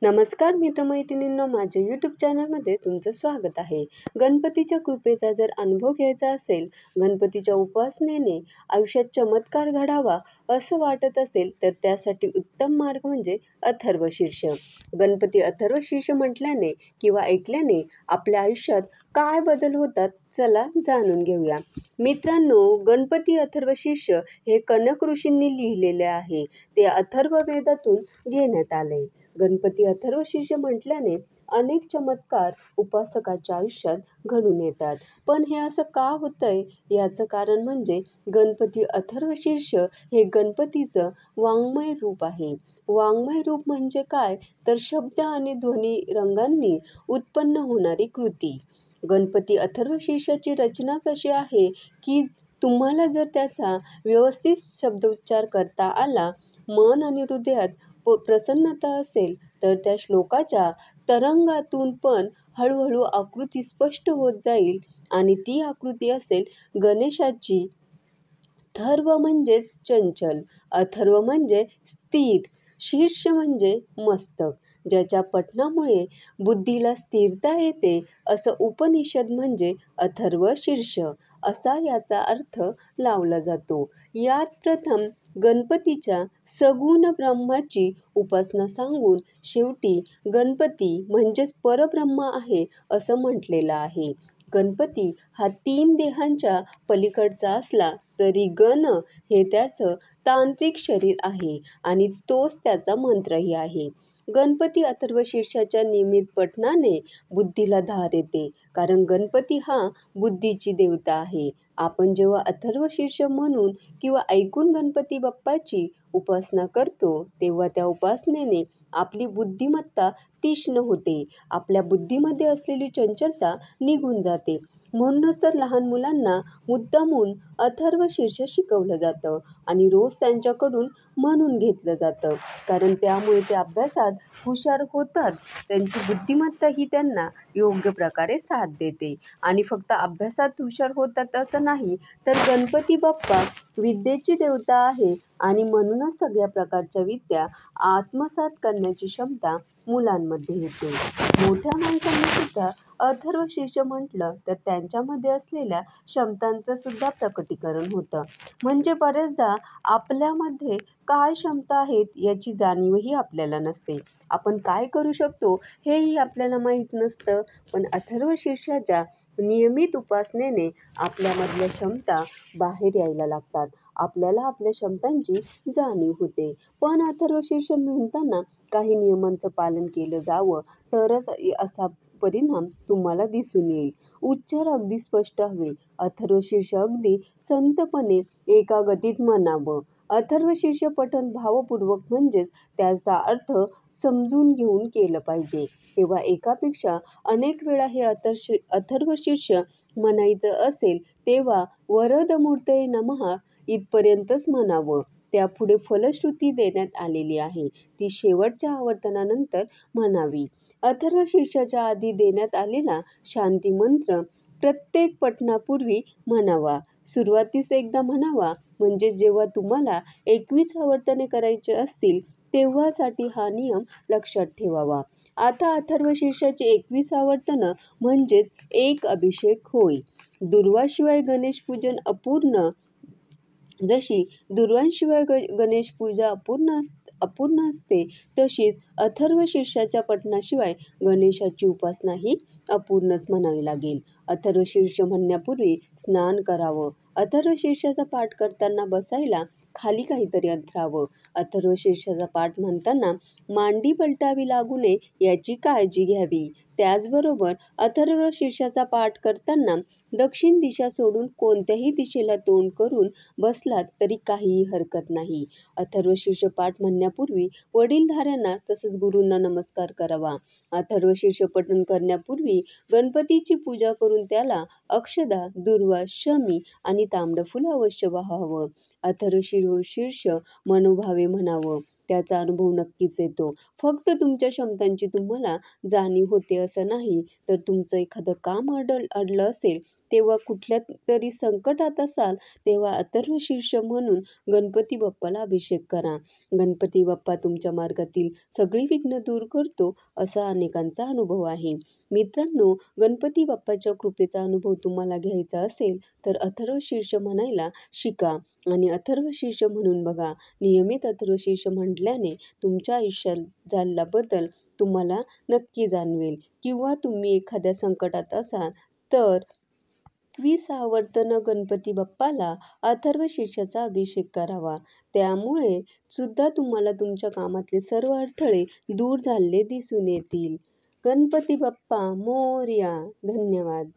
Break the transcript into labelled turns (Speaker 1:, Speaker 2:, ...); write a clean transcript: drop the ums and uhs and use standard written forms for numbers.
Speaker 1: नमस्कार मित्रमैत्रिणींनो, माझ्या यूट्यूब चॅनलमध्ये तुमचं स्वागत आहे. गणपतीच्या कृपेचा जर अनुभव घ्यायचा असेल, गणपतीच्या उपासनेने आयुष्यात चमत्कार घडावा असं वाटत असेल, तर त्यासाठी उत्तम मार्ग म्हणजे अथर्वशीर्ष. गणपती अथर्वशीर्ष म्हटल्याने किंवा ऐकल्याने आपल्या आयुष्यात काय बदल होतात, चला जाणून घेऊया. मित्रांनो, गणपती अथर्वशीर्ष हे कनक ऋषींनी लिहिलेले आहे. ते अथर्ववेदातून घेण्यात आले. गणपती अथर्वशीर्ष म्हटल्याने अनेक चमत्कार उपासकाच्या आयुष्यात घडून येतात. पण हे असं का होतंय याचं कारण म्हणजे गणपती अथर्वशीर्ष हे गणपतीचं वाङ्मय रूप आहे. वाङ्मय रूप म्हणजे काय, तर शब्द आणि ध्वनी रंगांनी उत्पन्न होणारी कृती. गणपती अथर्वशीर्षाची रचनाच अशी आहे की तुम्हाला जर त्याचा व्यवस्थित शब्दोच्चार करता आला, मन आणि हृदयात प्रसन्नता असेल, तर त्या श्लोकाच्या तरंगातून पण हळूहळू आकृती स्पष्ट होत जाईल. आणि ती आकृती असेल गणेशाची. थर्व म्हणजेच चंचल, अथर्व म्हणजे स्थिर, शीर्ष म्हणजे मस्तक, ज्याच्या पठणामुळे बुद्धीला स्थिरता येते, असं उपनिषद म्हणजे अथर्व शीर्ष असा याचा अर्थ लावला जातो. यात प्रथम गणपतीच्या सगुण ब्रह्माची उपासना सांगून शेवटी गणपती म्हणजेच परब्रह्म आहे असं म्हटलेलं आहे. गणपती हा 3 देहांच्या पलीकडचा असला तरी गण हे त्याचं तांत्रिक शरीर आहे आणि तोच त्याचा मंत्रही आहे. गणपती अथर्वशीर्षाच्या नियमित पठणाने बुद्धीला धार येते, कारण गणपती हा बुद्धीची देवता आहे. आपण जेव्हा अथर्वशीर्ष म्हणून किंवा ऐकून गणपती बाप्पाची उपासना करतो, तेव्हा त्या उपासनेने आपली बुद्धिमत्ता तीक्ष्ण होते. आपल्या बुद्धीमध्ये असलेली चंचलता निघून जाते. म्हणूनच तर लहान मुलांना मुद्दामून अथर्वशीर्ष शिकवलं जातं आणि रोज त्यांच्याकडून म्हणून घेतलं जातं, कारण त्यामुळे ते अभ्यासात हुशार होतात. त्यांची बुद्धिमत्ता ही त्यांना योग्य प्रकारे साथ देते. आणि फक्त अभ्यासात हुशार होतात असं नाही, तर गणपती बाप्पा विद्येची देवता आहे आणि म्हणूनच सगळ्या प्रकारच्या विद्या आत्मसात करण्याची क्षमता मुलांमध्ये येते. मोठ्या माणसांनी सुद्धा अथर्वशीर्ष म्हटलं तर त्यांच्यामध्ये असलेल्या क्षमतांचं सुद्धा प्रकटीकरण होतं. म्हणजे बरेचदा आपल्यामध्ये काय क्षमता आहेत याची जाणीवही आपल्याला नसते. आपण काय करू शकतो हेही आपल्याला माहीत नसतं. पण अथर्वशीर्षाच्या नियमित उपासनेने आपल्यामधल्या क्षमता बाहेर यायला लागतात. आपल्याला आपल्या क्षमतांची जाणीव होते. पण अथर्वशीर्ष म्हणताना काही नियमांचं पालन केलं जावं, तरच असा परिणाम तुम्हाला दिसून येईल. उच्चार अगदी स्पष्ट हवे. अथर्वशीर्ष अगदी संतपणे एका गतीत म्हणावं. अथर्वशीर्ष पठण भावपूर्वक म्हणजेच त्याचा अर्थ समजून घेऊन केलं पाहिजे. तेव्हा एकापेक्षा अनेक वेळा हे अथर्वशीर्ष म्हणायचं असेल तेव्हा वरद मूर्तये नमः इथपर्यंतच म्हणावं. त्यापुढे फलश्रुती देण्यात आलेली आहे, ती शेवटच्या आवर्तनानंतर म्हणावी. अथर्वशीर्षाच्या आधी देण्यात आलेला शांती मंत्र प्रत्येक पठणापूर्वी म्हणावा. सुरुवातीस एकदा म्हणावा, म्हणजे जेव्हा तुम्हाला 21 आवर्तने करायचे असतील तेव्हासाठी हा नियम लक्षात ठेवावा. आता अथर्वशीर्षाची 21 आवर्तनं म्हणजेच एक अभिषेक होय. दुर्वाशिवाय गणेश पूजन अपूर्ण. जशी दुर्वांशिवाय गणेश पूजा अपूर्ण असते, तशीच अथर्वशीर्षाच्या पठणाशिवाय गणेशाची उपासना ही अपूर्णच म्हणावी लागेल. अथर्वशीर्ष म्हणण्यापूर्वी स्नान करावं. अथर्वशीर्षाचा पाठ करताना बसायला खाली काहीतरी अंथरावं. अथर्वशीर्षाचा पाठ म्हणताना मांडी पलटावी लागू नये याची काळजी घ्यावी. त्याचबरोबर अथर्वशीर्षाचा पाठ करताना दक्षिण दिशा सोडून कोणत्याही दिशेला तोंड करून बसलात तरी काहीही हरकत नाही. अथर्वशीर्ष पाठ म्हणण्यापूर्वी वडीलधाऱ्यांना तसंच गुरूंना नमस्कार करावा. अथर्वशीर्ष पठण करण्यापूर्वी गणपतीची पूजा करून त्याला अक्षदा, दुर्वा, शमी आणि तांबडं फुलं अवश्य वाहावं. अथर्वशीर्ष मनोभावे म्हणावं. त्याचा अनुभव नक्कीच येतो. फक्त तुमच्या क्षमतांची तुम्हाला जाणीव होते असं नाही, तर तुमचं एखादं काम अडलं असेल तेव्हा कुठल्या तरी संकटात असाल तेव्हा अथर्वशीर्ष म्हणून गणपती बाप्पाला अभिषेक करा. गणपती बाप्पा तुमच्या मार्गातील सगळी विघ्न दूर करतो असा अनेकांचा अनुभव आहे. मित्रांनो, गणपती बाप्पाच्या कृपेचा अनुभव तुम्हाला घ्यायचा असेल तर अथर्वशीर्ष म्हणायला शिका आणि अथर्वशीर्ष म्हणून बघा. नियमित अथर्वशीर्ष म्हटल्याने तुमच्या आयुष्यात झालेला बदल तुम्हाला नक्की जाणवेल. किंवा तुम्ही एखाद्या संकटात असाल तर 21 आवर्तनं गणपती बाप्पाला अथर्वशीर्षाचा अभिषेक करावा. त्यामुळे सुद्धा तुम्हाला तुमच्या कामातले सर्व अडथळे दूर झालेले दिसून येतील. गणपती बाप्पा मोरया. धन्यवाद.